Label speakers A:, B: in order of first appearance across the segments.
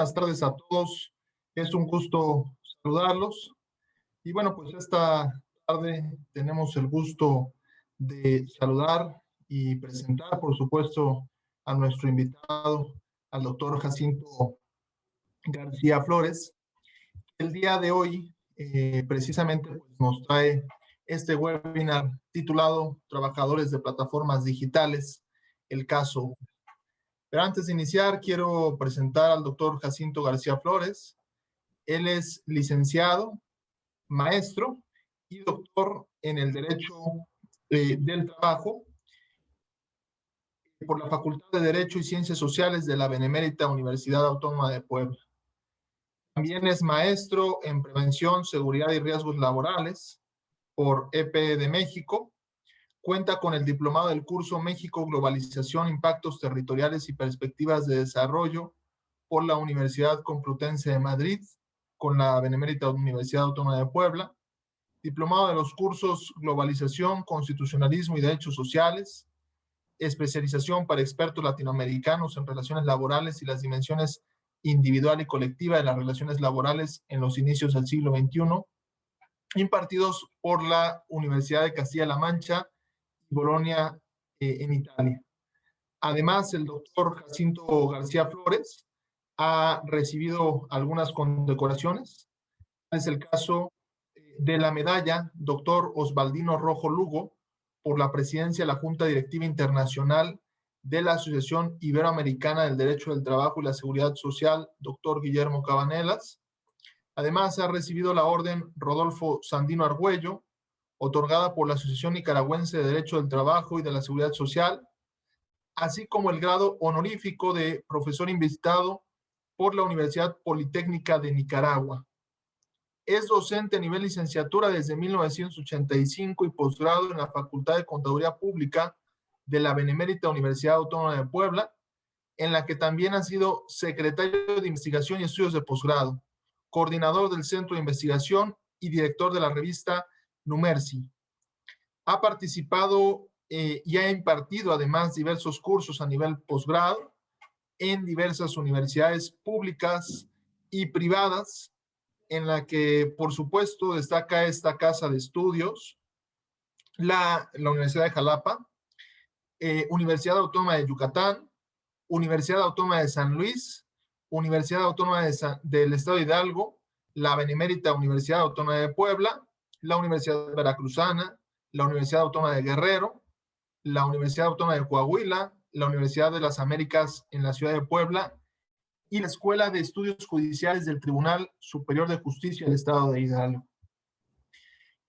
A: buenas tardes a todos. Es un gusto saludarlos. Y bueno, pues esta tarde tenemos el gusto de saludar y presentar, por supuesto, a nuestro invitado, al doctor Jacinto García Flores. El día de hoy, precisamente, pues, nos trae este webinar titulado Trabajadores de Plataformas Digitales, el caso. Pero antes de iniciar, quiero presentar al doctor Jacinto García Flores. Él es licenciado, maestro y doctor en el Derecho del Trabajo por la Facultad de Derecho y Ciencias Sociales de la Benemérita Universidad Autónoma de Puebla. También es maestro en Prevención, Seguridad y Riesgos Laborales por EP de México. Cuenta con el diplomado del curso México, Globalización, Impactos Territoriales y Perspectivas de Desarrollo por la Universidad Complutense de Madrid, con la Benemérita Universidad Autónoma de Puebla. Diplomado de los cursos Globalización, Constitucionalismo y Derechos Sociales. Especialización para expertos latinoamericanos en relaciones laborales y las dimensiones individual y colectiva de las relaciones laborales en los inicios del siglo XXI, impartidos por la Universidad de Castilla-La Mancha y Bolonia en Italia. Además, el doctor Jacinto García Flores ha recibido algunas condecoraciones. Es el caso de la medalla Dr. Osvaldino Rojo Lugo por la presidencia de la Junta Directiva Internacional de la Asociación Iberoamericana del Derecho del Trabajo y la Seguridad Social, Dr. Guillermo Cabanelas. Además, ha recibido la Orden Rodolfo Sandino Argüello, otorgada por la Asociación Nicaragüense de Derecho del Trabajo y de la Seguridad Social, así como el grado honorífico de profesor invitado por la Universidad Politécnica de Nicaragua. Es docente a nivel licenciatura desde 1985 y posgrado en la Facultad de Contaduría Pública de la Benemérita Universidad Autónoma de Puebla, en la que también ha sido secretario de Investigación y Estudios de Posgrado, coordinador del Centro de Investigación y director de la revista Numerci. Ha participado y ha impartido además diversos cursos a nivel posgrado en diversas universidades públicas y privadas, en la que, por supuesto, destaca esta casa de estudios, la Universidad de Jalapa, Universidad Autónoma de Yucatán, Universidad Autónoma de San Luis, Universidad Autónoma del Estado de Hidalgo, la Benemérita Universidad Autónoma de Puebla, la Universidad Veracruzana, la Universidad Autónoma de Guerrero, la Universidad Autónoma de Coahuila, la Universidad de las Américas en la ciudad de Puebla y la Escuela de Estudios Judiciales del Tribunal Superior de Justicia del Estado de Hidalgo.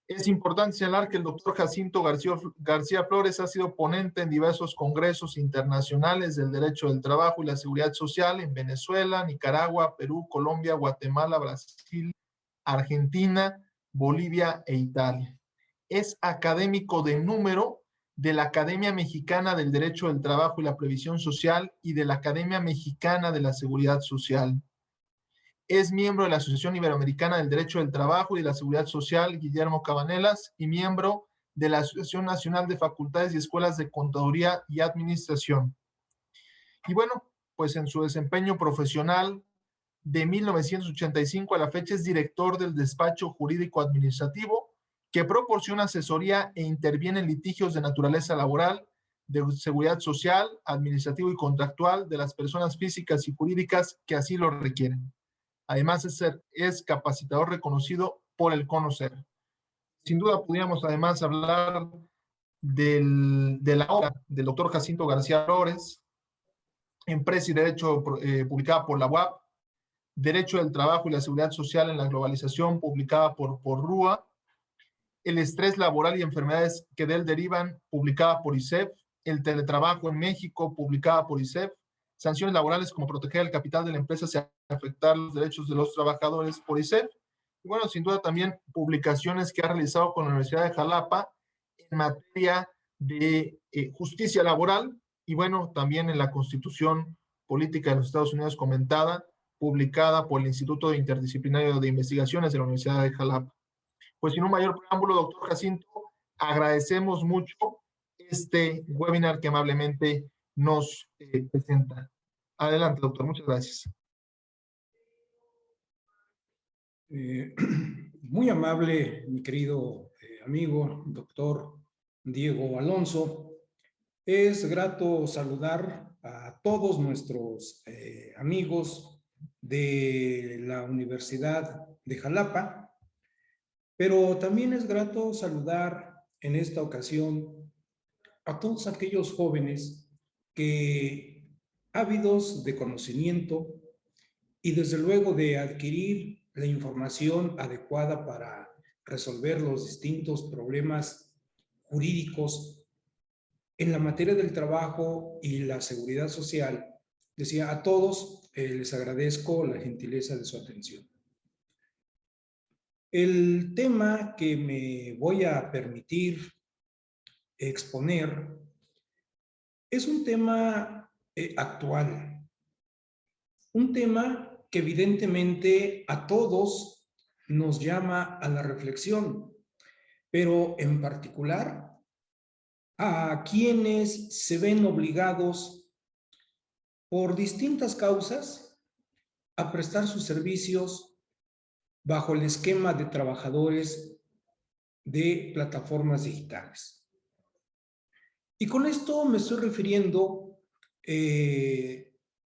A: Es importante señalar que el doctor Jacinto García Flores ha sido ponente en diversos congresos internacionales del derecho del trabajo y la seguridad social en Venezuela, Nicaragua, Perú, Colombia, Guatemala, Brasil, Argentina, Bolivia e Italia. Es académico de número de la Academia Mexicana del Derecho del Trabajo y la Previsión Social y de la Academia Mexicana de la Seguridad Social. Es miembro de la Asociación Iberoamericana del Derecho del Trabajo y de la Seguridad Social, Guillermo Cabanelas, y miembro de la Asociación Nacional de Facultades y Escuelas de Contaduría y Administración. Y bueno, pues en su desempeño profesional de 1985 a la fecha es director del despacho jurídico administrativo que proporciona asesoría e interviene en litigios de naturaleza laboral, de seguridad social, administrativo y contractual de las personas físicas y jurídicas que así lo requieren. Además, es capacitador reconocido por el CONOCER. Sin duda, podríamos además hablar de la obra del doctor Jacinto García Flores, Empresa y Derecho, publicada por la UAP, Derecho del Trabajo y la Seguridad Social en la Globalización, publicada por RUA, El estrés laboral y enfermedades que de él derivan, publicada por ISEF, El teletrabajo en México, publicada por ISEF, Sanciones laborales como proteger el capital de la empresa sin afectar los derechos de los trabajadores por ISEF. Y bueno, sin duda también publicaciones que ha realizado con la Universidad de Jalapa en materia de justicia laboral y bueno, también en la Constitución Política de los Estados Unidos comentada, publicada por el Instituto Interdisciplinario de Investigaciones de la Universidad de Jalapa. Pues sin un mayor preámbulo, doctor Jacinto, agradecemos mucho este webinar que amablemente nos presenta. Adelante, doctor. Muchas gracias.
B: Muy amable, mi querido amigo, doctor Diego Alonso. Es grato saludar a todos nuestros amigos de la Universidad de Jalapa, pero también es grato saludar en esta ocasión a todos aquellos jóvenes que, ávidos de conocimiento y desde luego de adquirir la información adecuada para resolver los distintos problemas jurídicos en la materia del trabajo y la seguridad social, decía, a todos les agradezco la gentileza de su atención. El tema que me voy a permitir exponer es un tema actual, un tema que evidentemente a todos nos llama a la reflexión, pero en particular a quienes se ven obligados por distintas causas a prestar sus servicios bajo el esquema de trabajadores de plataformas digitales. Y con esto me estoy refiriendo,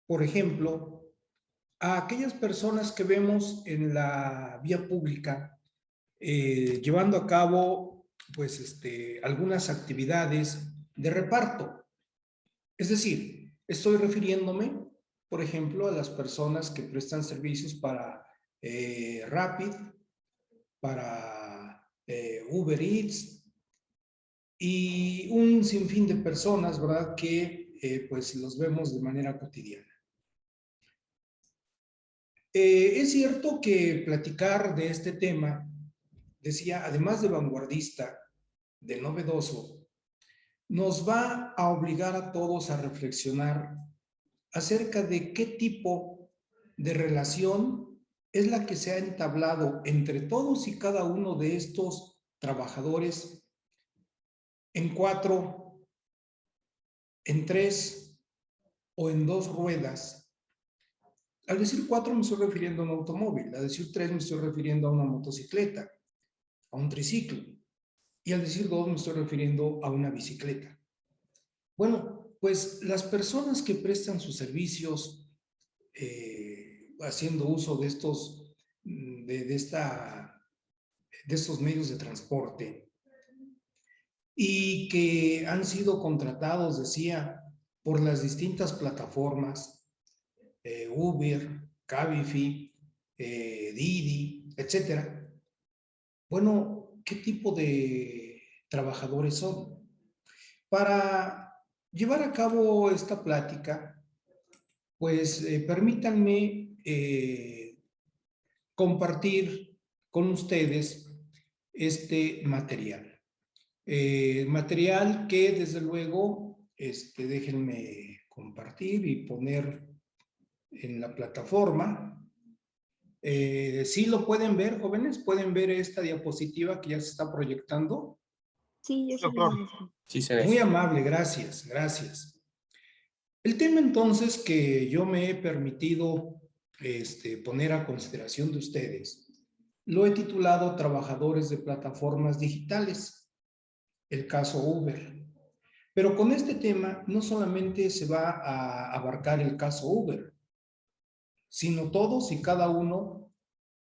B: por ejemplo, a aquellas personas que vemos en la vía pública llevando a cabo pues, algunas actividades de reparto. Es decir, estoy refiriéndome, por ejemplo, a las personas que prestan servicios para Rapid, para Uber Eats y un sinfín de personas, ¿verdad?, que pues los vemos de manera cotidiana. Es cierto que platicar de este tema, decía, además de vanguardista, de novedoso, nos va a obligar a todos a reflexionar acerca de qué tipo de relación es la que se ha entablado entre todos y cada uno de estos trabajadores en 4, en 3 o en 2 ruedas. Al decir 4 me estoy refiriendo a un automóvil, al decir 3 me estoy refiriendo a una motocicleta, a un triciclo, y al decir 2 me estoy refiriendo a una bicicleta. Bueno, pues las personas que prestan sus servicios haciendo uso de estos, de estos medios de transporte y que han sido contratados, decía, por las distintas plataformas, Uber, Cabify, Didi, etcétera. Bueno, ¿qué tipo de trabajadores son? Para llevar a cabo esta plática, pues permítanme compartir con ustedes este material. Material que desde luego, déjenme compartir y poner en la plataforma. ¿Sí lo pueden ver, jóvenes? ¿Pueden ver esta diapositiva que ya se está proyectando?
C: Sí, yo sí,
A: doctor.
D: Sí se ve.
B: Muy amable, gracias, gracias. El tema entonces que yo me he permitido poner a consideración de ustedes, lo he titulado Trabajadores de Plataformas Digitales, el caso Uber. Pero con este tema no solamente se va a abarcar el caso Uber, sino todos y cada uno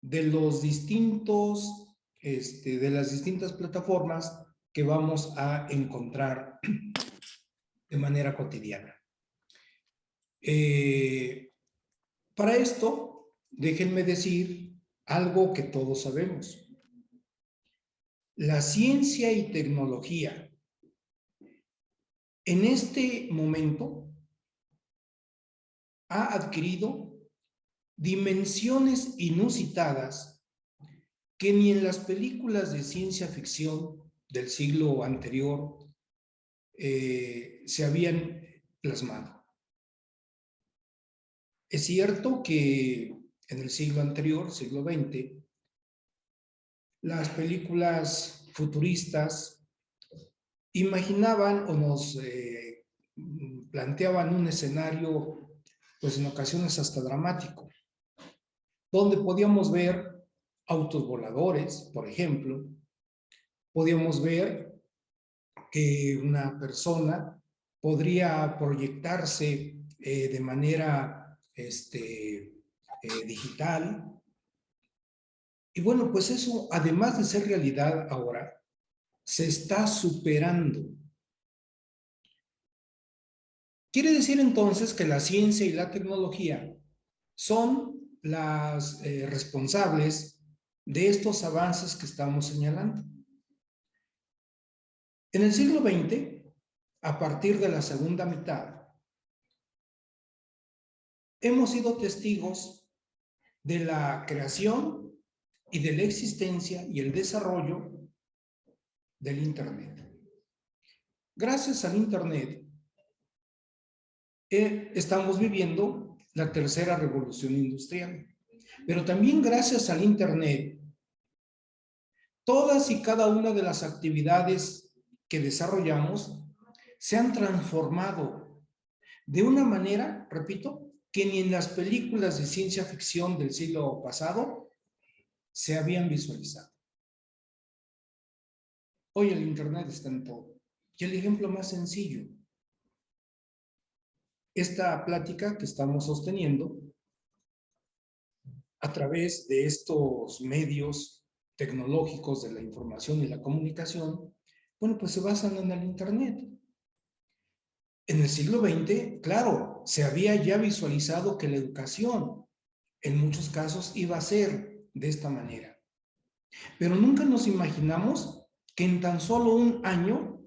B: de los distintos, de las distintas plataformas que vamos a encontrar de manera cotidiana. Para esto, déjenme decir algo que todos sabemos. La ciencia y tecnología en este momento ha adquirido dimensiones inusitadas que ni en las películas de ciencia ficción del siglo anterior se habían plasmado. Es cierto que en el siglo anterior, siglo XX, las películas futuristas imaginaban o nos planteaban un escenario, pues en ocasiones hasta dramático, donde podíamos ver autos voladores, por ejemplo. Podíamos ver que una persona podría proyectarse de manera digital. Y bueno, pues eso, además de ser realidad ahora, se está superando. Quiere decir entonces que la ciencia y la tecnología son las responsables de estos avances que estamos señalando. En el siglo XX, a partir de la segunda mitad, hemos sido testigos de la creación y de la existencia y el desarrollo del Internet. Gracias al Internet, estamos viviendo la tercera revolución industrial. Pero también gracias al Internet, todas y cada una de las actividades que desarrollamos se han transformado de una manera, repito, que ni en las películas de ciencia ficción del siglo pasado se habían visualizado. Hoy el Internet está en todo. Y el ejemplo más sencillo, esta plática que estamos sosteniendo a través de estos medios tecnológicos de la información y la comunicación, bueno, pues se basan en el Internet. En el siglo XX, claro, se había ya visualizado que la educación en muchos casos iba a ser de esta manera. Pero nunca nos imaginamos que en tan solo un año,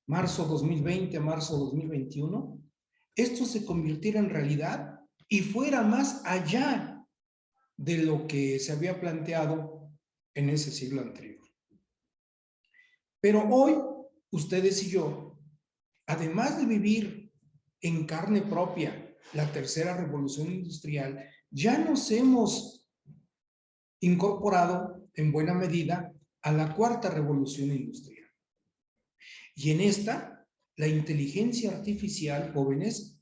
B: marzo 2020 a marzo 2021, esto se convirtiera en realidad y fuera más allá de lo que se había planteado en ese siglo anterior. Pero hoy, ustedes y yo, además de vivir en carne propia la tercera revolución industrial, ya nos hemos incorporado en buena medida a la cuarta revolución industrial. Y en esta, la inteligencia artificial, jóvenes,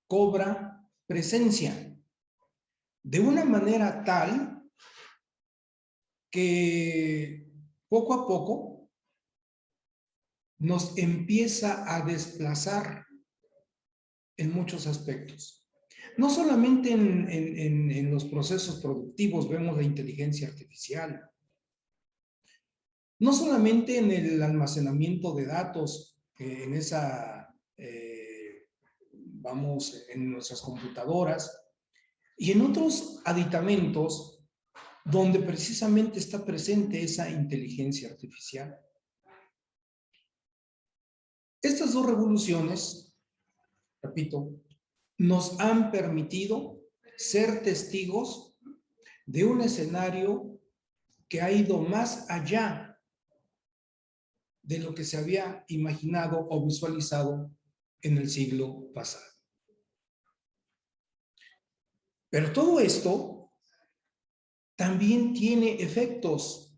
B: cobra presencia de una manera tal que poco a poco nos empieza a desplazar en muchos aspectos. No solamente en los procesos productivos vemos la inteligencia artificial, no solamente en el almacenamiento de datos, en nuestras computadoras, y en otros aditamentos donde precisamente está presente esa inteligencia artificial. Estas dos revoluciones, repito, nos han permitido ser testigos de un escenario que ha ido más allá de lo que se había imaginado o visualizado en el siglo pasado. Pero todo esto también tiene efectos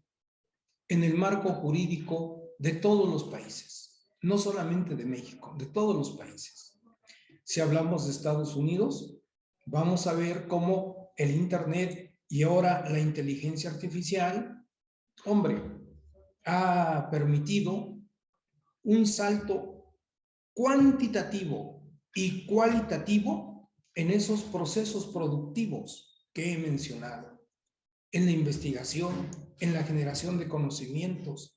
B: en el marco jurídico de todos los países, no solamente de México, de todos los países. Si hablamos de Estados Unidos, vamos a ver cómo el Internet y ahora la inteligencia artificial, hombre, ha permitido un salto cuantitativo y cualitativo en esos procesos productivos que he mencionado, en la investigación, en la generación de conocimientos.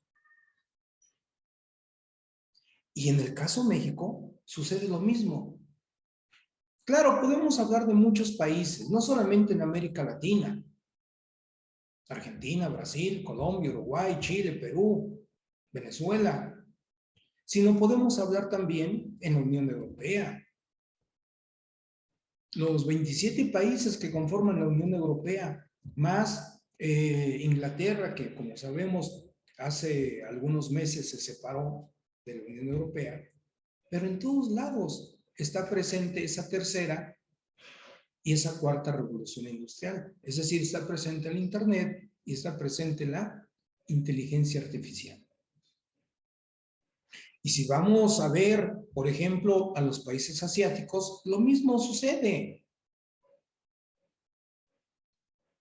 B: Y en el caso México sucede lo mismo. Claro, podemos hablar de muchos países, no solamente en América Latina, Argentina, Brasil, Colombia, Uruguay, Chile, Perú, Venezuela, sino podemos hablar también en la Unión Europea. Los 27 países que conforman la Unión Europea, más Inglaterra, que como sabemos hace algunos meses se separó de la Unión Europea, pero en todos lados está presente esa tercera y esa cuarta revolución industrial. Es decir, está presente el Internet y está presente la inteligencia artificial. Y si vamos a ver, por ejemplo, a los países asiáticos, lo mismo sucede.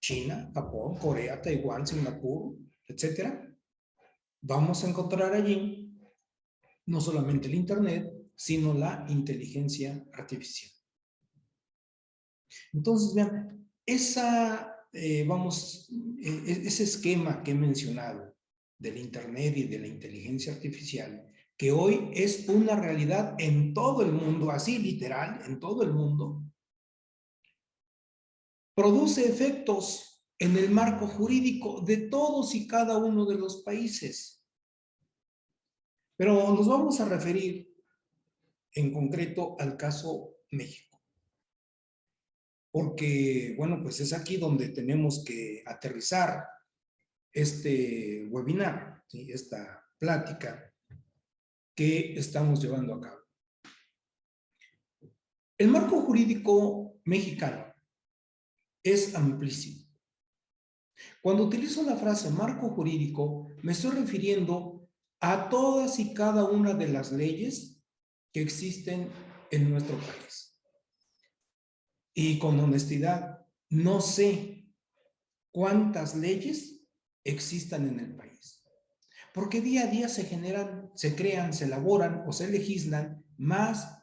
B: China, Japón, Corea, Taiwán, Singapur, etcétera, vamos a encontrar allí no solamente el Internet, sino la inteligencia artificial. Entonces, vean, ese esquema que he mencionado del Internet y de la inteligencia artificial, que hoy es una realidad en todo el mundo, así literal, en todo el mundo, produce efectos en el marco jurídico de todos y cada uno de los países. Pero nos vamos a referir en concreto al caso México. Porque, bueno, pues es aquí donde tenemos que aterrizar este webinar, ¿sí? Esta plática que estamos llevando a cabo. El marco jurídico mexicano es amplísimo. Cuando utilizo la frase marco jurídico, me estoy refiriendo a todas y cada una de las leyes que existen en nuestro país. Y con honestidad, no sé cuántas leyes existan en el país. Porque día a día se generan, se crean, se elaboran o se legislan más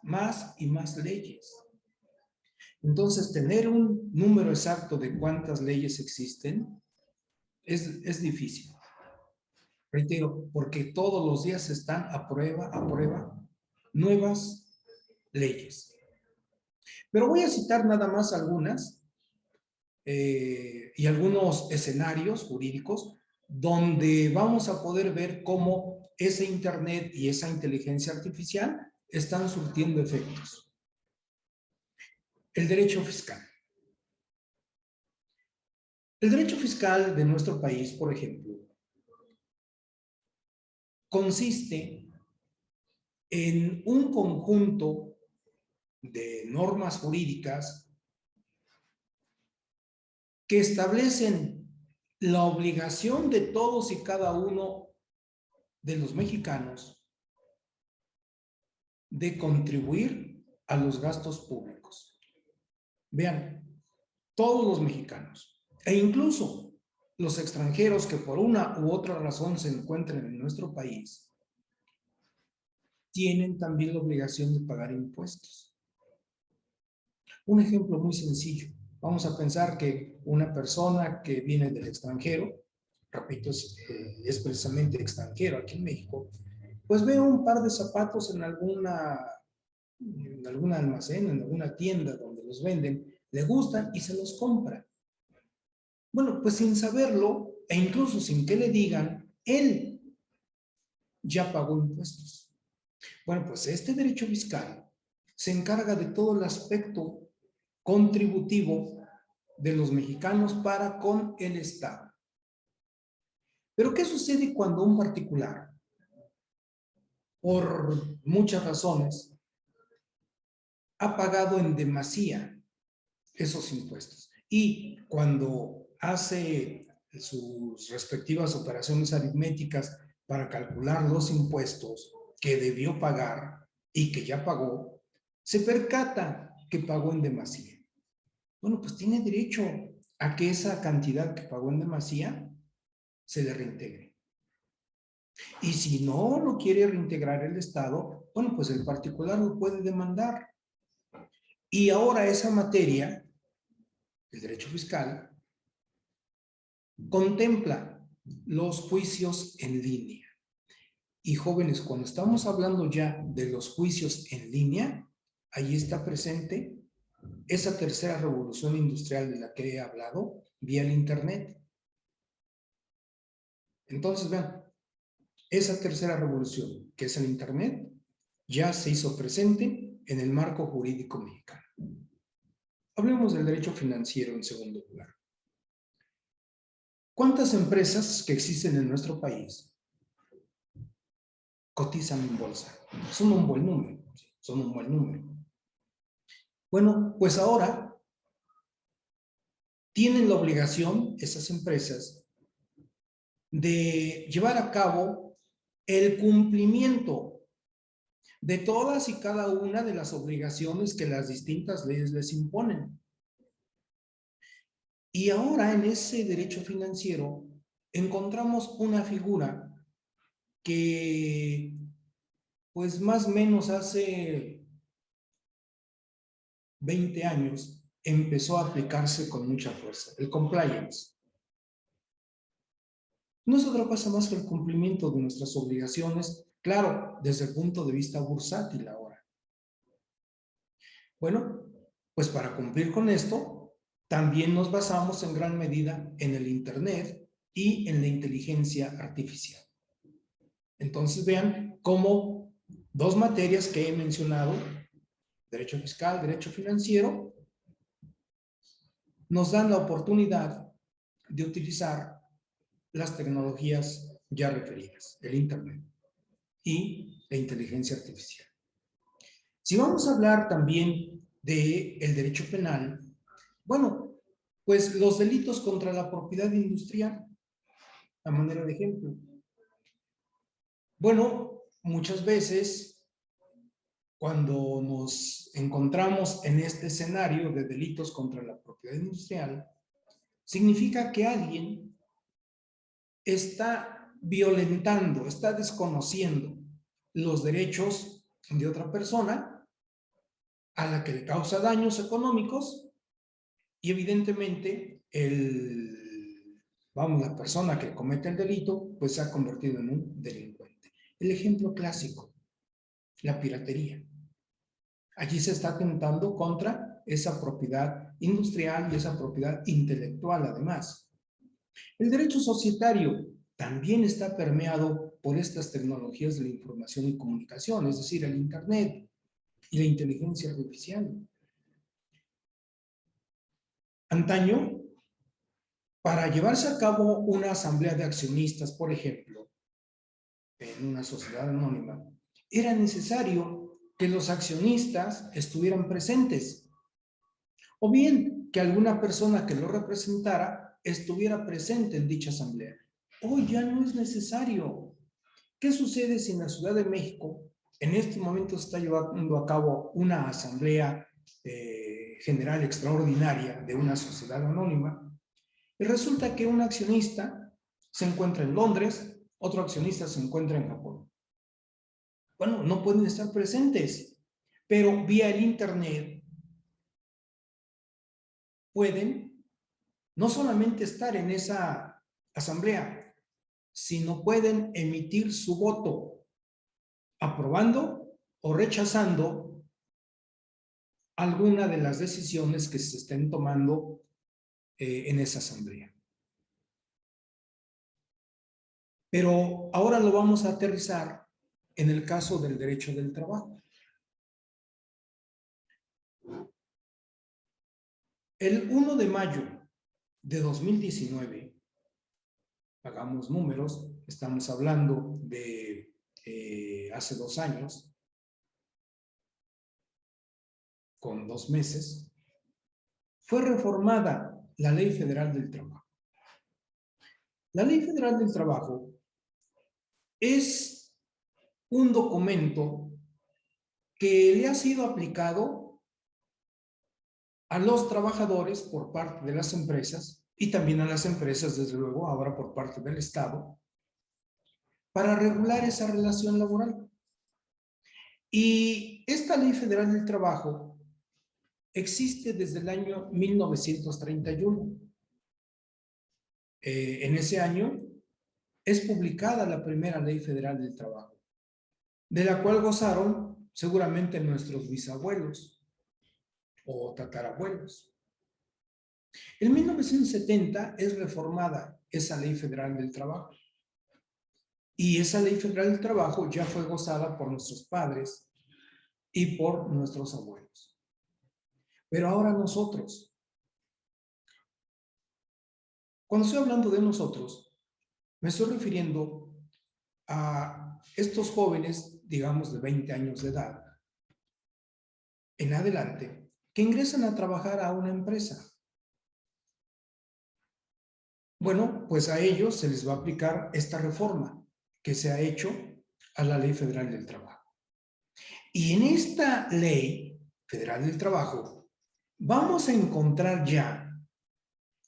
B: y más leyes. Entonces, tener un número exacto de cuántas leyes existen es difícil. Reitero, porque todos los días están a prueba nuevas leyes. Pero voy a citar nada más algunas y algunos escenarios jurídicos donde vamos a poder ver cómo ese Internet y esa inteligencia artificial están surtiendo efectos. El derecho fiscal. El derecho fiscal de nuestro país, por ejemplo, consiste en un conjunto de normas jurídicas que establecen la obligación de todos y cada uno de los mexicanos de contribuir a los gastos públicos. Vean, todos los mexicanos, e incluso los extranjeros que por una u otra razón se encuentren en nuestro país, tienen también la obligación de pagar impuestos. Un ejemplo muy sencillo. Vamos a pensar que una persona que viene del extranjero, repito, es precisamente extranjero aquí en México, pues ve un par de zapatos en algún almacén, en alguna tienda donde los venden, le gustan y se los compra. Bueno, pues sin saberlo, e incluso sin que le digan, él ya pagó impuestos. Bueno, pues este derecho fiscal se encarga de todo el aspecto contributivo de los mexicanos para con el Estado. Pero ¿qué sucede cuando un particular, por muchas razones, ha pagado en demasía esos impuestos? Y cuando hace sus respectivas operaciones aritméticas para calcular los impuestos que debió pagar y que ya pagó, se percata que pagó en demasía. Bueno, pues tiene derecho a que esa cantidad que pagó en demasía se le reintegre. Y si no lo quiere reintegrar el Estado, bueno, pues el particular lo puede demandar. Y ahora esa materia, el derecho fiscal, contempla los juicios en línea. Y jóvenes, cuando estamos hablando ya de los juicios en línea, ahí está presente esa tercera revolución industrial de la que he hablado, vía el Internet. Entonces, vean, esa tercera revolución, que es el Internet, ya se hizo presente en el marco jurídico mexicano. Hablemos del derecho financiero en segundo lugar. ¿Cuántas empresas que existen en nuestro país cotizan en bolsa? Son un buen número, son un buen número. Bueno, pues ahora tienen la obligación, esas empresas, de llevar a cabo el cumplimiento de todas y cada una de las obligaciones que las distintas leyes les imponen. Y ahora en ese derecho financiero encontramos una figura que pues más o menos hace 20 años empezó a aplicarse con mucha fuerza, el compliance. No es otra cosa más que el cumplimiento de nuestras obligaciones, claro, desde el punto de vista bursátil ahora. Bueno, pues para cumplir con esto, también nos basamos en gran medida en el Internet y en la inteligencia artificial. Entonces vean cómo dos materias que he mencionado, derecho fiscal, derecho financiero, nos dan la oportunidad de utilizar las tecnologías ya referidas, el Internet y la inteligencia artificial. Si vamos a hablar también del derecho penal, bueno, pues los delitos contra la propiedad industrial, a manera de ejemplo. Bueno, muchas veces cuando nos encontramos en este escenario de delitos contra la propiedad industrial, significa que alguien está violentando, está desconociendo los derechos de otra persona a la que le causa daños económicos y evidentemente la persona que comete el delito pues se ha convertido en un delincuente. El ejemplo clásico, la piratería. Allí se está atentando contra esa propiedad industrial y esa propiedad intelectual además. El derecho societario también está permeado por estas tecnologías de la información y comunicación, es decir, el Internet y la inteligencia artificial. Antaño, para llevarse a cabo una asamblea de accionistas, por ejemplo, en una sociedad anónima, era necesario que los accionistas estuvieran presentes, o bien que alguna persona que lo representara estuviera presente en dicha asamblea. Hoy ya no es necesario. ¿Qué sucede si en la Ciudad de México en este momento se está llevando a cabo una asamblea general extraordinaria de una sociedad anónima? Y resulta que un accionista se encuentra en Londres, otro accionista se encuentra en Japón. Bueno, no pueden estar presentes, pero vía el Internet pueden no solamente estar en esa asamblea, sino pueden emitir su voto aprobando o rechazando alguna de las decisiones que se estén tomando en esa asamblea. Pero ahora lo vamos a aterrizar en el caso del derecho del trabajo. El 1 de mayo de 2019, hagamos números, estamos hablando de hace 2 años, con 2 meses, fue reformada la Ley Federal del Trabajo. La Ley Federal del Trabajo es un documento que le ha sido aplicado a los trabajadores por parte de las empresas y también a las empresas, desde luego, ahora por parte del Estado, para regular esa relación laboral. Y esta Ley Federal del Trabajo existe desde el año 1931. En ese año es publicada la primera Ley Federal del Trabajo, de la cual gozaron seguramente nuestros bisabuelos o tatarabuelos. En 1970 es reformada esa Ley Federal del Trabajo. Y esa Ley Federal del Trabajo ya fue gozada por nuestros padres y por nuestros abuelos. Pero ahora nosotros, cuando estoy hablando de nosotros, me estoy refiriendo a estos jóvenes, digamos de 20 años de edad, en adelante, que ingresan a trabajar a una empresa. Bueno, pues a ellos se les va a aplicar esta reforma que se ha hecho a la Ley Federal del Trabajo. Y en esta Ley Federal del Trabajo vamos a encontrar ya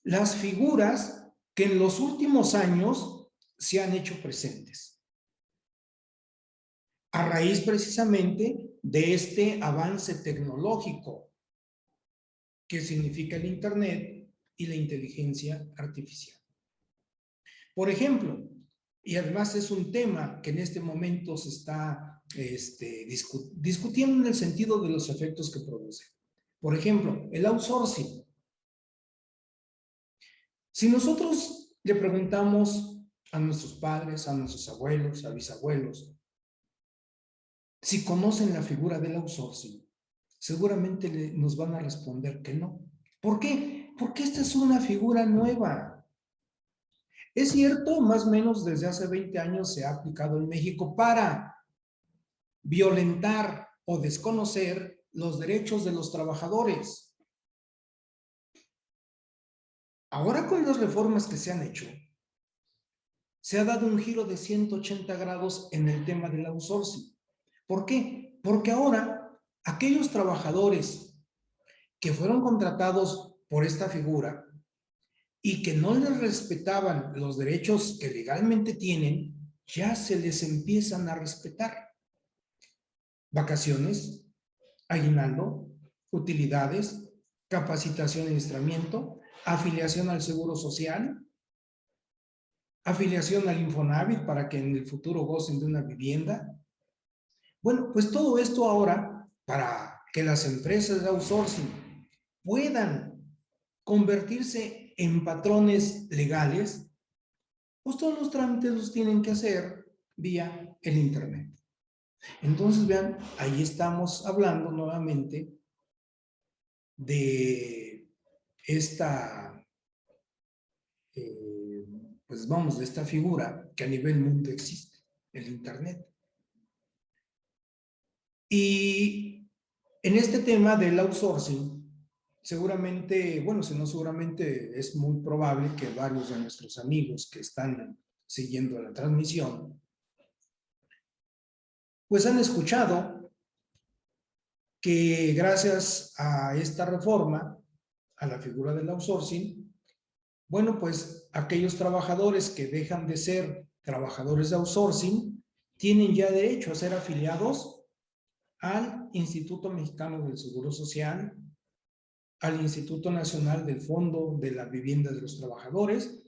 B: las figuras que en los últimos años se han hecho presentes, a raíz precisamente de este avance tecnológico que significa el Internet y la inteligencia artificial. Por ejemplo, y además es un tema que en este momento se está discutiendo en el sentido de los efectos que produce. Por ejemplo, el outsourcing. Si nosotros le preguntamos a nuestros padres, a nuestros abuelos, a bisabuelos, si conocen la figura del outsourcing, seguramente nos van a responder que no. ¿Por qué? Porque esta es una figura nueva. Es cierto, más o menos desde hace 20 años se ha aplicado en México para violentar o desconocer los derechos de los trabajadores. Ahora, con las reformas que se han hecho, se ha dado un giro de 180 grados en el tema del outsourcing. ¿Por qué? Porque ahora aquellos trabajadores que fueron contratados por esta figura y que no les respetaban los derechos que legalmente tienen, ya se les empiezan a respetar. Vacaciones, aguinaldo, utilidades, capacitación y adiestramiento, afiliación al Seguro Social, afiliación al Infonavit para que en el futuro gocen de una vivienda. Bueno, pues todo esto ahora, para que las empresas de outsourcing puedan convertirse en patrones legales, pues todos los trámites los tienen que hacer vía el Internet. Entonces, vean, ahí estamos hablando nuevamente de esta, pues vamos, de esta figura que a nivel mundo existe, el Internet. Y en este tema del outsourcing, seguramente, bueno, si no seguramente, es muy probable que varios de nuestros amigos que están siguiendo la transmisión, pues han escuchado que gracias a esta reforma, a la figura del outsourcing, bueno, pues aquellos trabajadores que dejan de ser trabajadores de outsourcing tienen ya derecho a ser afiliados al Instituto Mexicano del Seguro Social, al Instituto Nacional del Fondo de la Vivienda de los Trabajadores,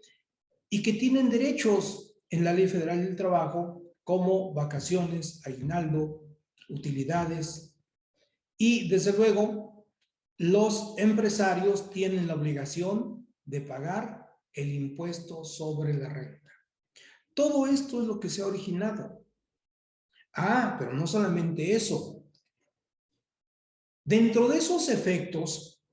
B: y que tienen derechos en la Ley Federal del Trabajo como vacaciones, aguinaldo, utilidades, y desde luego los empresarios tienen la obligación de pagar el impuesto sobre la renta. Todo esto es lo que se ha originado. Ah, pero no solamente eso. Dentro de esos efectos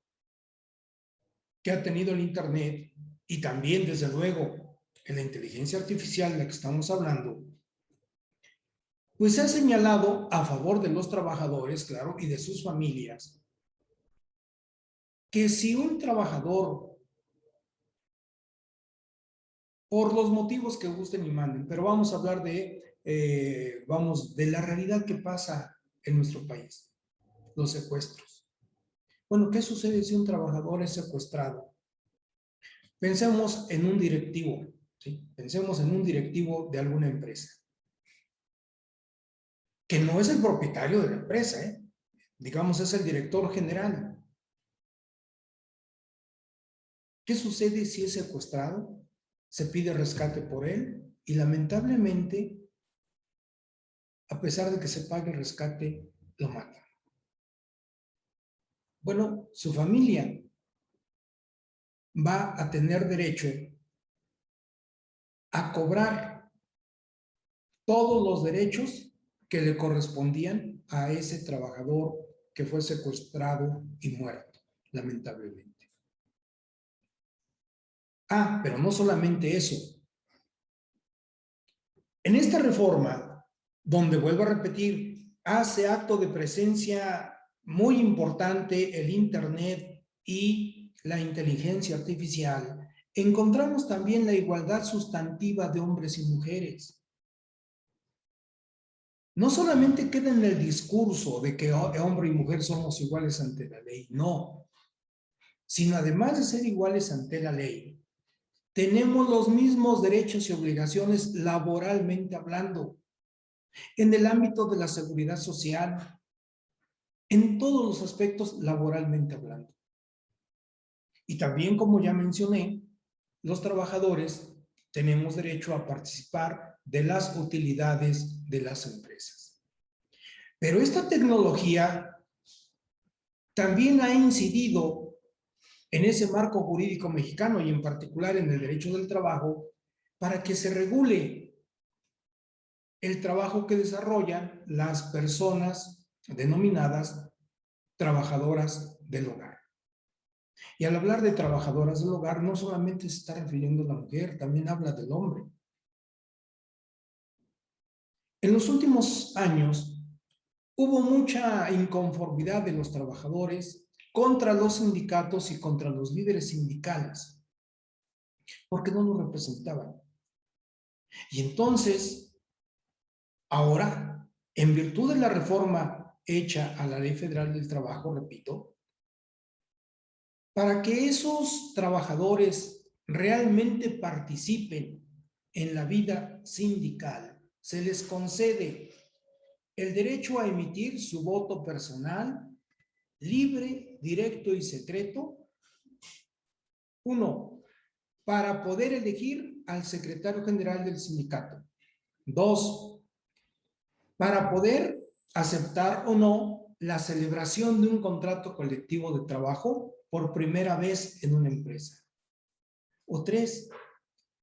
B: que ha tenido el Internet y también, desde luego, en la inteligencia artificial de la que estamos hablando, pues se ha señalado a favor de los trabajadores, claro, y de sus familias, que si un trabajador, por los motivos que gusten y manden, pero vamos a hablar de, de la realidad que pasa en nuestro país, los secuestros. Bueno, ¿qué sucede si un trabajador es secuestrado? Pensemos en un directivo, ¿sí? Pensemos en un directivo de alguna empresa, que no es el propietario de la empresa, digamos es el director general. ¿Qué sucede si es secuestrado? Se pide rescate por él y lamentablemente, a pesar de que se pague el rescate, lo matan. Bueno, su familia va a tener derecho a cobrar todos los derechos que le correspondían a ese trabajador que fue secuestrado y muerto, lamentablemente. Ah, pero no solamente eso. En esta reforma, donde vuelvo a repetir, hace acto de presencia muy importante el Internet y la inteligencia artificial, encontramos también la igualdad sustantiva de hombres y mujeres. No solamente queda en el discurso de que hombre y mujer somos iguales ante la ley, no. sino además de ser iguales ante la ley, tenemos los mismos derechos y obligaciones laboralmente hablando, en el ámbito de la seguridad social, en todos los aspectos laboralmente hablando. Y también, como ya mencioné, los trabajadores tenemos derecho a participar de las utilidades de las empresas. Pero esta tecnología también ha incidido en ese marco jurídico mexicano y en particular en el derecho del trabajo para que se regule el trabajo que desarrollan las personas denominadas trabajadoras del hogar. Y al hablar de trabajadoras del hogar, no solamente se está refiriendo a la mujer, también habla del hombre. En los últimos años, hubo mucha inconformidad de los trabajadores contra los sindicatos y contra los líderes sindicales, porque no los representaban. Y entonces, ahora, en virtud de la reforma hecha a la Ley Federal del Trabajo, repito, para que esos trabajadores realmente participen en la vida sindical, se les concede el derecho a emitir su voto personal, libre, directo y secreto. 1, para poder elegir al secretario general del sindicato. 2, para poder aceptar o no la celebración de un contrato colectivo de trabajo por primera vez en una empresa. O 3,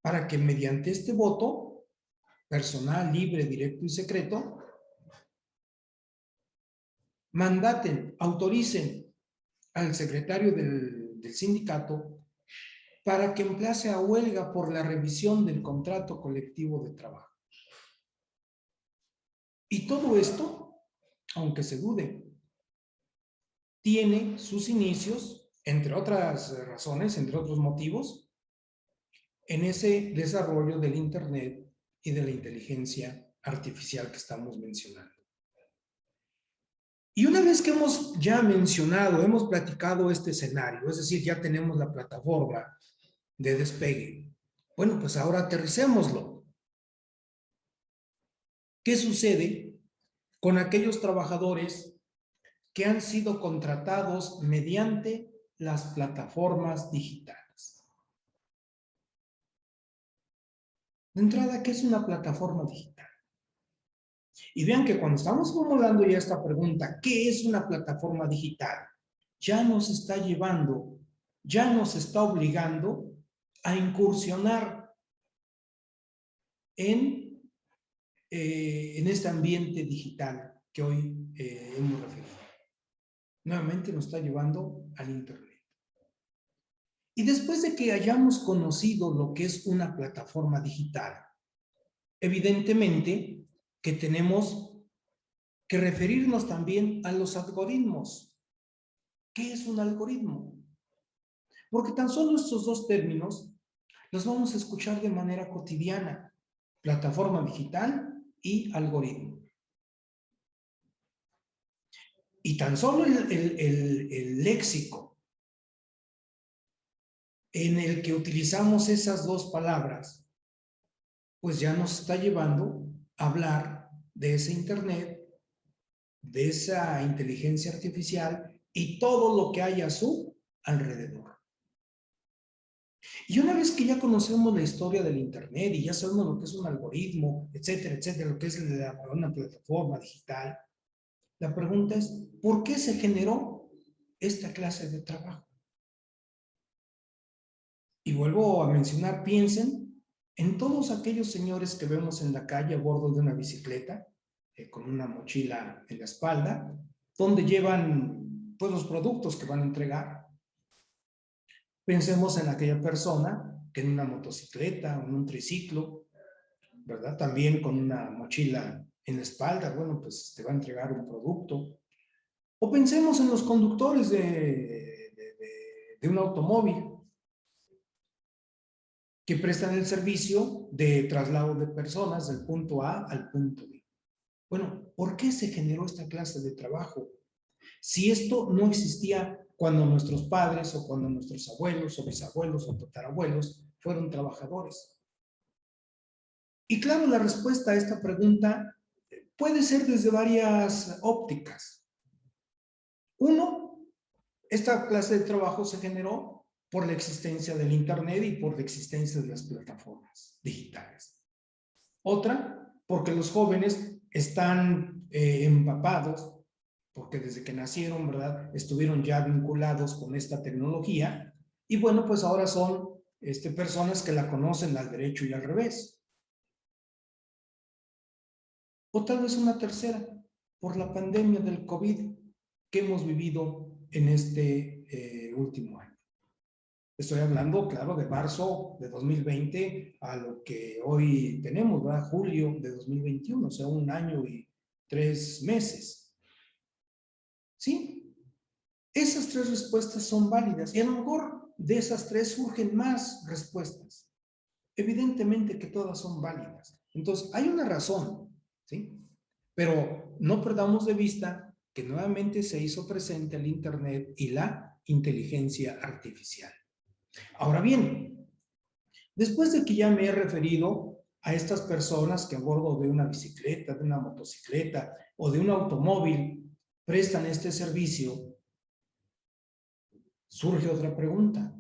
B: para que mediante este voto personal, libre, directo y secreto, mandaten, autoricen al secretario del sindicato para que emplace a huelga por la revisión del contrato colectivo de trabajo. Y todo esto, aunque se dude, tiene sus inicios, entre otras razones, entre otros motivos, en ese desarrollo del Internet y de la inteligencia artificial que estamos mencionando. Y una vez que hemos ya mencionado, hemos platicado este escenario, es decir, ya tenemos la plataforma de despegue, bueno, pues ahora aterricémoslo. ¿Qué sucede con aquellos trabajadores que han sido contratados mediante las plataformas digitales? De entrada, ¿qué es una plataforma digital? Y vean que cuando estamos formulando ya esta pregunta, ¿qué es una plataforma digital? Ya nos está llevando, ya nos está obligando a incursionar en este ambiente digital que hoy hemos referido. Nuevamente nos está llevando al Internet. Y después de que hayamos conocido lo que es una plataforma digital, evidentemente que tenemos que referirnos también a los algoritmos. ¿Qué es un algoritmo? Porque tan solo estos dos términos los vamos a escuchar de manera cotidiana: plataforma digital y algoritmo. Y tan solo el léxico en el que utilizamos esas dos palabras, pues ya nos está llevando a hablar de ese Internet, de esa inteligencia artificial y todo lo que hay a su alrededor. Y una vez que ya conocemos la historia del Internet y ya sabemos lo que es un algoritmo, etcétera, etcétera, lo que es una plataforma digital, la pregunta es, ¿por qué se generó esta clase de trabajo? Y vuelvo a mencionar, piensen en todos aquellos señores que vemos en la calle a bordo de una bicicleta, con una mochila en la espalda, donde llevan pues, los productos que van a entregar. Pensemos en aquella persona que en una motocicleta o en un triciclo, ¿verdad? También con una mochila en la espalda, bueno, pues te va a entregar un producto. O pensemos en los conductores de un automóvil que prestan el servicio de traslado de personas del punto A al punto B. Bueno, ¿por qué se generó esta clase de trabajo? Si esto no existía cuando nuestros padres o cuando nuestros abuelos o bisabuelos o tatarabuelos fueron trabajadores? Y claro, la respuesta a esta pregunta puede ser desde varias ópticas. Uno, esta clase de trabajo se generó por la existencia del Internet y por la existencia de las plataformas digitales. Otra, porque los jóvenes están empapados, porque desde que nacieron, ¿verdad?, estuvieron ya vinculados con esta tecnología, y bueno, pues ahora son personas que la conocen al derecho y al revés. O tal vez una tercera, por la pandemia del COVID que hemos vivido en este último año. Estoy hablando, claro, de marzo de 2020 a lo que hoy tenemos, ¿verdad? Julio de 2021, o sea, 1 año y 3 meses. ¿Sí? Esas 3 respuestas son válidas y a lo mejor de esas 3 surgen más respuestas. Evidentemente que todas son válidas. Entonces, hay una razón, ¿sí? Pero no perdamos de vista que nuevamente se hizo presente el Internet y la inteligencia artificial. Ahora bien, después de que ya me he referido a estas personas que a bordo de una bicicleta, de una motocicleta o de un automóvil prestan este servicio, surge otra pregunta.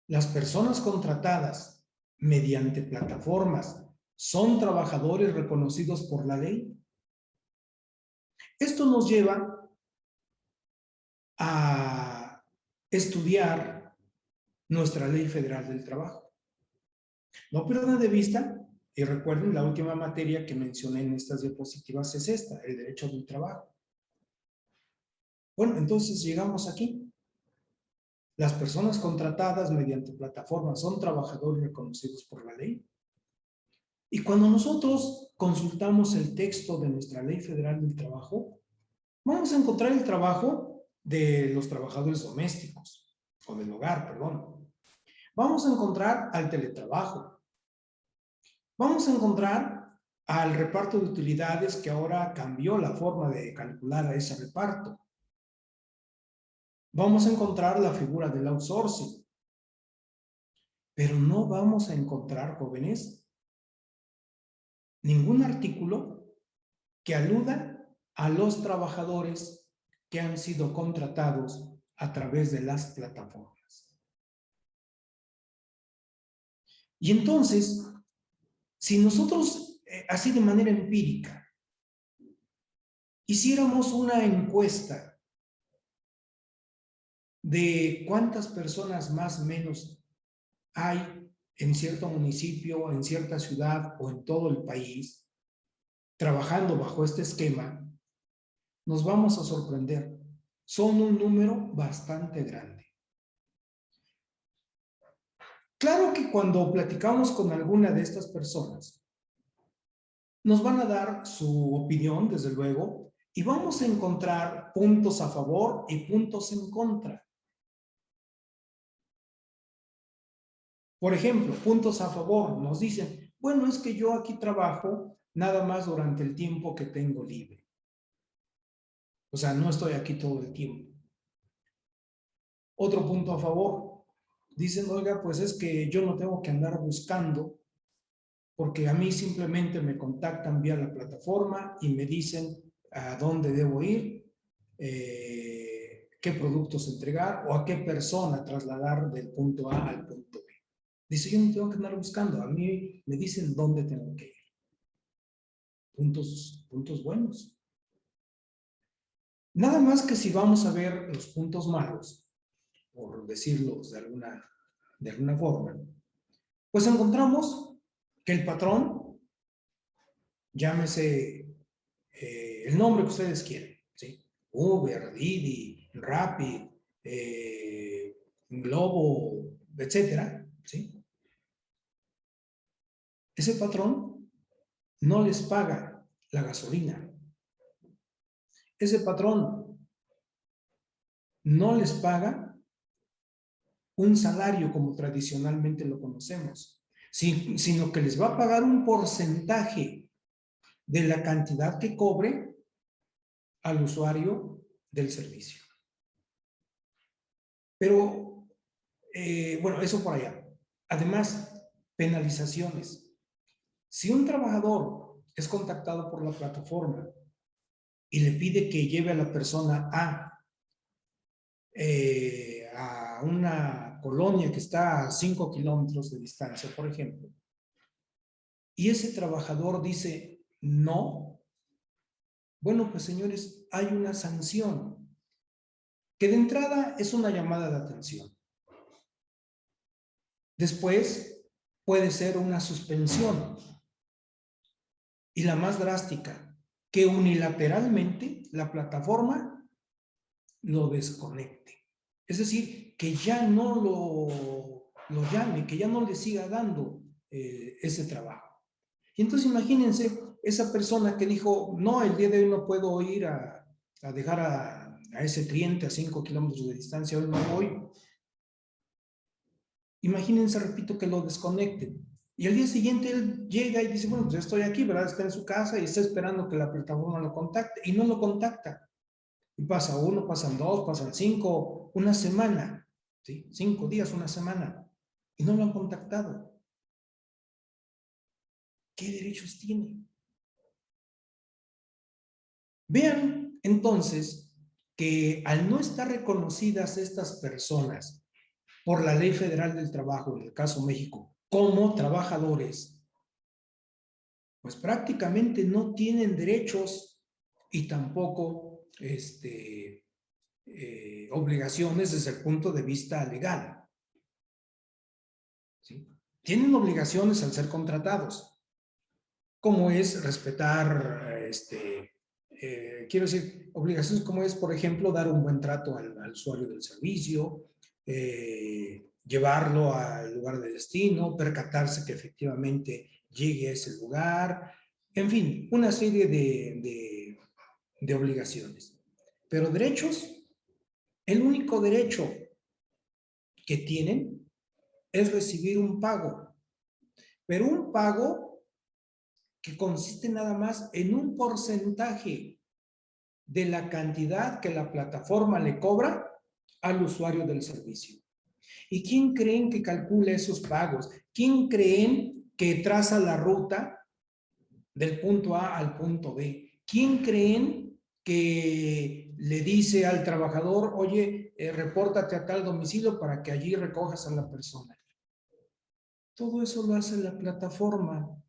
B: ¿Las personas contratadas mediante plataformas son trabajadores reconocidos por la ley? Esto nos lleva a estudiar nuestra Ley Federal del Trabajo. No pierdan de vista, y recuerden, la última materia que mencioné en estas diapositivas es esta, el derecho del trabajo. Bueno, entonces llegamos aquí. ¿Las personas contratadas mediante plataformas son trabajadores reconocidos por la ley? Y cuando nosotros consultamos el texto de nuestra Ley Federal del Trabajo, vamos a encontrar el trabajo de los trabajadores domésticos, o del hogar, perdón. Vamos a encontrar al teletrabajo. Vamos a encontrar al reparto de utilidades, que ahora cambió la forma de calcular a ese reparto. Vamos a encontrar la figura del outsourcing. Pero no vamos a encontrar, jóvenes, ningún artículo que aluda a los trabajadores que han sido contratados a través de las plataformas. Y entonces, si nosotros, así de manera empírica, hiciéramos una encuesta de cuántas personas más o menos hay en cierto municipio, en cierta ciudad o en todo el país, trabajando bajo este esquema, nos vamos a sorprender. Son un número bastante grande. Claro que cuando platicamos con alguna de estas personas, nos van a dar su opinión, desde luego, y vamos a encontrar puntos a favor y puntos en contra. Por ejemplo, puntos a favor, nos dicen, bueno, es que yo aquí trabajo nada más durante el tiempo que tengo libre. O sea, no estoy aquí todo el tiempo. Otro punto a favor, dicen, oiga, pues es que yo no tengo que andar buscando, porque a mí simplemente me contactan vía la plataforma y me dicen a dónde debo ir, qué productos entregar o a qué persona trasladar del punto A al punto B. Dice, yo no tengo que andar buscando, a mí me dicen dónde tengo que ir. Puntos buenos. Nada más que si vamos a ver los puntos malos, por decirlos de alguna forma, pues encontramos que el patrón, llámese el nombre que ustedes quieran, ¿sí? Uber, Didi, Rappi, Globo, etcétera, ¿sí? Ese patrón no les paga la gasolina. Ese patrón no les paga un salario como tradicionalmente lo conocemos, sino que les va a pagar un porcentaje de la cantidad que cobre al usuario del servicio. Pero, bueno, eso por allá. Además, penalizaciones. Si un trabajador es contactado por la plataforma y le pide que lleve a la persona a una colonia que está a 5 kilómetros de distancia, por ejemplo, y ese trabajador dice no, bueno, pues señores, hay una sanción que de entrada es una llamada de atención. Después puede ser una suspensión. Y la más drástica, que unilateralmente la plataforma lo desconecte. Es decir, que ya no lo llame, que ya no le siga dando ese trabajo. Y entonces imagínense esa persona que dijo, no, el día de hoy no puedo ir a dejar a ese cliente a 5 kilómetros de distancia, hoy no voy. Imagínense, repito, que lo desconecten. Y al día siguiente él llega y dice, bueno, pues ya estoy aquí, ¿verdad? Está en su casa y está esperando que la plataforma lo contacte. Y no lo contacta. Y pasa uno, pasan dos, pasan 5, una semana. ¿Sí? 5 días, una semana. Y no lo han contactado. ¿Qué derechos tiene? Vean, entonces, que al no estar reconocidas estas personas por la Ley Federal del Trabajo, en el caso México, como trabajadores, pues prácticamente no tienen derechos y tampoco obligaciones desde el punto de vista legal. ¿Sí? Tienen obligaciones al ser contratados, como es respetar, quiero decir, obligaciones como es, por ejemplo, dar un buen trato al usuario del servicio, llevarlo al lugar de destino, percatarse que efectivamente llegue a ese lugar, en fin, una serie de obligaciones. Pero derechos, el único derecho que tienen es recibir un pago, pero un pago que consiste nada más en un porcentaje de la cantidad que la plataforma le cobra al usuario del servicio. ¿Y quién creen que calcula esos pagos? ¿Quién creen que traza la ruta del punto A al punto B? ¿Quién creen que le dice al trabajador, oye, repórtate a tal domicilio para que allí recojas a la persona? Todo eso lo hace la plataforma,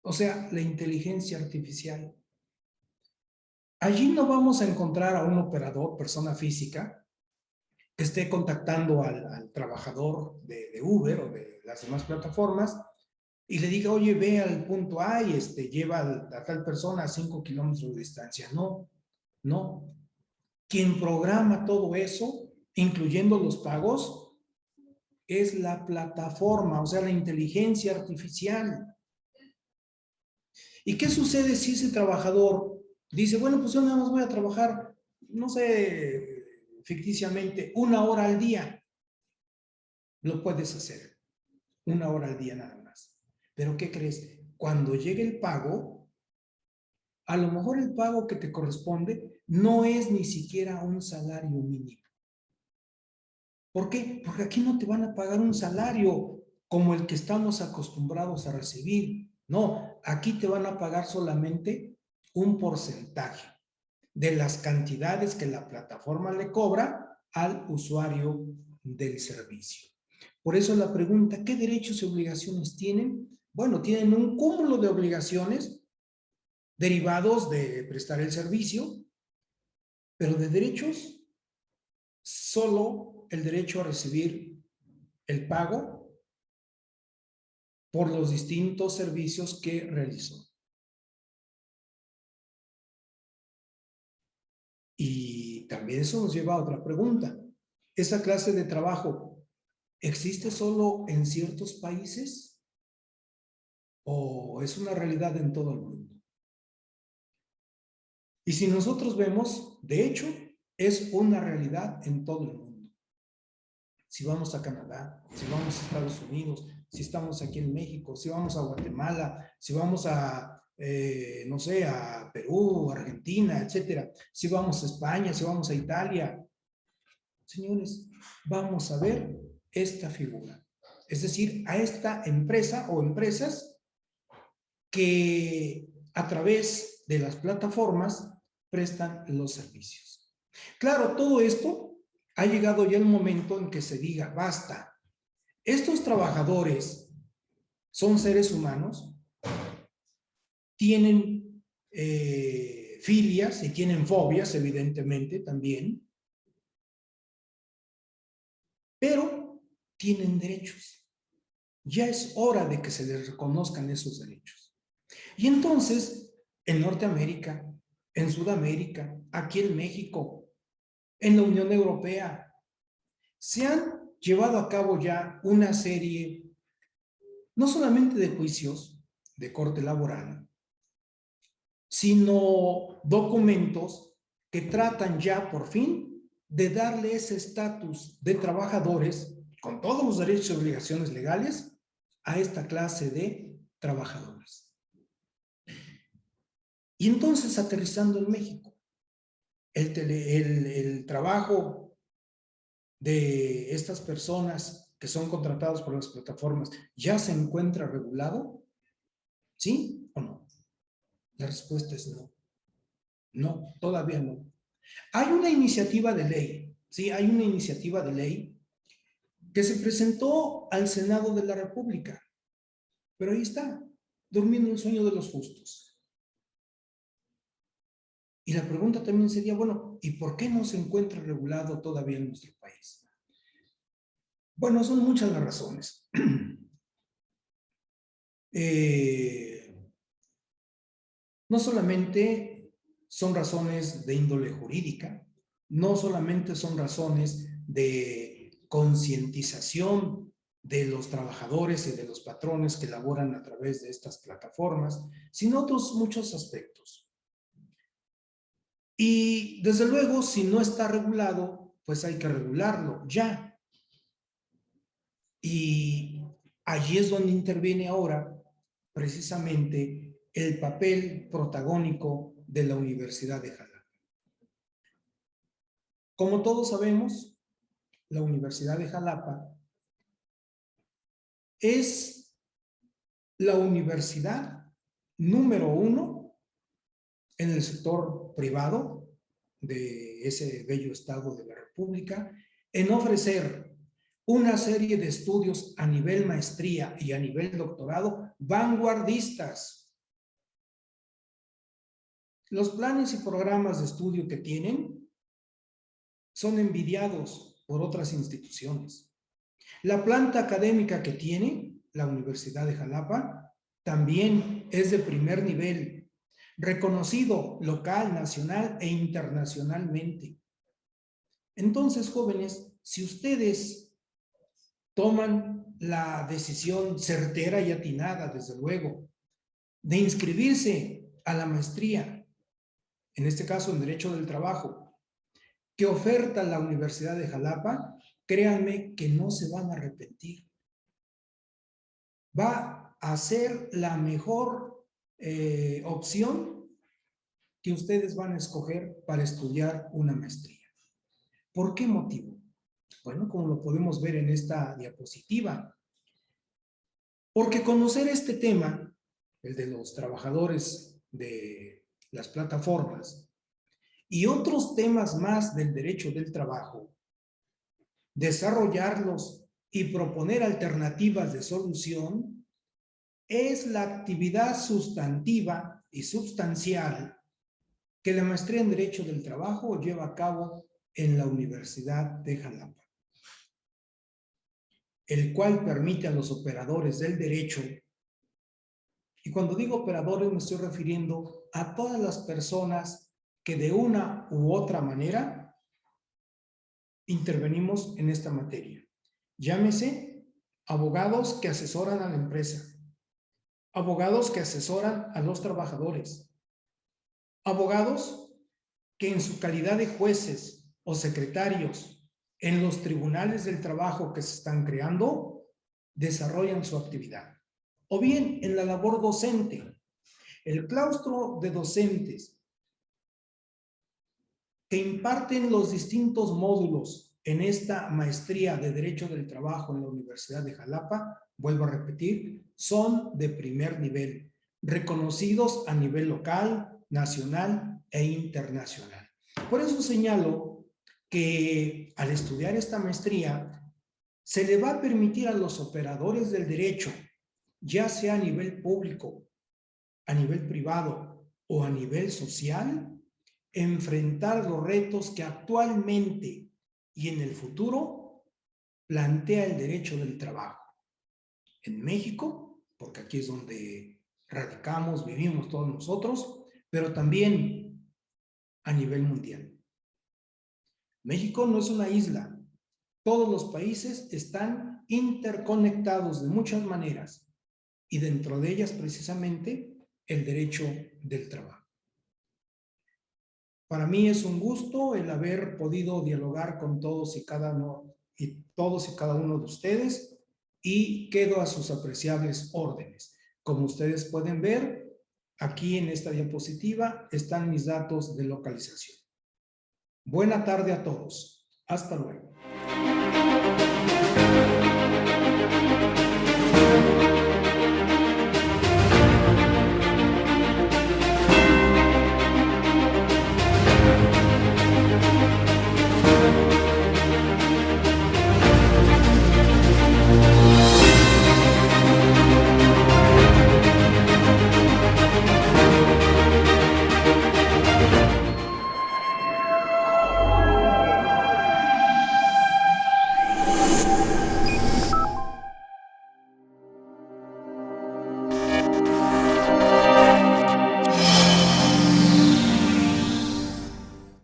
B: o sea, la inteligencia artificial. Allí no vamos a encontrar a un operador, persona física, que esté contactando al trabajador de Uber o de las demás plataformas y le diga, oye, ve al punto A y lleva a tal persona a 5 kilómetros de distancia. No, no. Quien programa todo eso, incluyendo los pagos, es la plataforma, o sea, la inteligencia artificial. ¿Y qué sucede si ese trabajador dice, bueno, pues yo nada más voy a trabajar, no sé, ficticiamente, 1 hora al día? Lo puedes hacer, 1 hora al día nada más. Pero ¿qué crees? Cuando llegue el pago, a lo mejor el pago que te corresponde no es ni siquiera un salario mínimo. ¿Por qué? Porque aquí no te van a pagar un salario como el que estamos acostumbrados a recibir. No, aquí te van a pagar solamente un porcentaje de las cantidades que la plataforma le cobra al usuario del servicio. Por eso la pregunta, ¿qué derechos y obligaciones tienen? Bueno, tienen un cúmulo de obligaciones derivados de prestar el servicio, pero de derechos, solo el derecho a recibir el pago por los distintos servicios que realizó. Y también eso nos lleva a otra pregunta. ¿Esa clase de trabajo existe solo en ciertos países o es una realidad en todo el mundo? Y si nosotros vemos, de hecho, es una realidad en todo el mundo. Si vamos a Canadá, si vamos a Estados Unidos, si estamos aquí en México, si vamos a Guatemala, si vamos a, no sé, a Perú, Argentina, etcétera, si vamos a España, si vamos a Italia, señores, vamos a ver esta figura. Es decir, a esta empresa o empresas que a través de las plataformas prestan los servicios. Claro, todo esto ha llegado ya el momento en que se diga, basta, estos trabajadores son seres humanos, tienen filias y tienen fobias, evidentemente, también, pero tienen derechos. Ya es hora de que se les reconozcan esos derechos. Y entonces, en Norteamérica, en Sudamérica, aquí en México, en la Unión Europea, se han llevado a cabo ya una serie, no solamente de juicios de corte laboral, sino documentos que tratan ya por fin de darle ese estatus de trabajadores con todos los derechos y obligaciones legales a esta clase de trabajadores. Y entonces, aterrizando en México, el trabajo de estas personas que son contratadas por las plataformas ya se encuentra regulado, ¿sí o no? La respuesta es no. No, todavía no. Hay una iniciativa de ley, ¿sí? Hay una iniciativa de ley que se presentó al Senado de la República, pero ahí está, durmiendo el sueño de los justos. Y la pregunta también sería, bueno, ¿y por qué no se encuentra regulado todavía en nuestro país? Bueno, son muchas las razones. No solamente son razones de índole jurídica, no solamente son razones de concientización de los trabajadores y de los patrones que laboran a través de estas plataformas, sino otros muchos aspectos. Y desde luego, si no está regulado, pues hay que regularlo ya. Y allí es donde interviene ahora precisamente el papel protagónico de la Universidad de Jalapa. Como todos sabemos, la Universidad de Jalapa es la universidad número 1 en el sector privado de ese bello estado de la República en ofrecer una serie de estudios a nivel maestría y a nivel doctorado vanguardistas. Los planes y programas de estudio que tienen son envidiados por otras instituciones. La planta académica que tiene la Universidad de Jalapa también es de primer nivel, reconocido local, nacional e internacionalmente. Entonces, jóvenes, si ustedes toman la decisión certera y atinada, desde luego, de inscribirse a la maestría, en este caso en Derecho del Trabajo, que oferta la Universidad de Jalapa, créanme que no se van a arrepentir. Va a ser la mejor opción que ustedes van a escoger para estudiar una maestría. ¿Por qué motivo? Bueno, como lo podemos ver en esta diapositiva. Porque conocer este tema, el de los trabajadores de las plataformas, y otros temas más del derecho del trabajo, desarrollarlos y proponer alternativas de solución, es la actividad sustantiva y substancial que la maestría en Derecho del Trabajo lleva a cabo en la Universidad de Jalapa, el cual permite a los operadores del derecho, y cuando digo operadores me estoy refiriendo a todas las personas que de una u otra manera intervenimos en esta materia. Llámese abogados que asesoran a la empresa, abogados que asesoran a los trabajadores, abogados que en su calidad de jueces o secretarios en los tribunales del trabajo que se están creando, desarrollan su actividad. O bien en la labor docente, el claustro de docentes que imparten los distintos módulos en esta maestría de Derecho del Trabajo en la Universidad de Jalapa, vuelvo a repetir, son de primer nivel, reconocidos a nivel local, nacional e internacional. Por eso señalo que al estudiar esta maestría, se le va a permitir a los operadores del derecho, ya sea a nivel público, a nivel privado o a nivel social, enfrentar los retos que actualmente y en el futuro plantea el derecho del trabajo. En México, porque aquí es donde radicamos, vivimos todos nosotros, pero también a nivel mundial. México no es una isla. Todos los países están interconectados de muchas maneras y dentro de ellas precisamente el derecho del trabajo. Para mí es un gusto el haber podido dialogar con todos y cada uno de ustedes y quedo a sus apreciables órdenes. Como ustedes pueden ver, aquí en esta diapositiva están mis datos de localización. Buena tarde a todos. Hasta luego.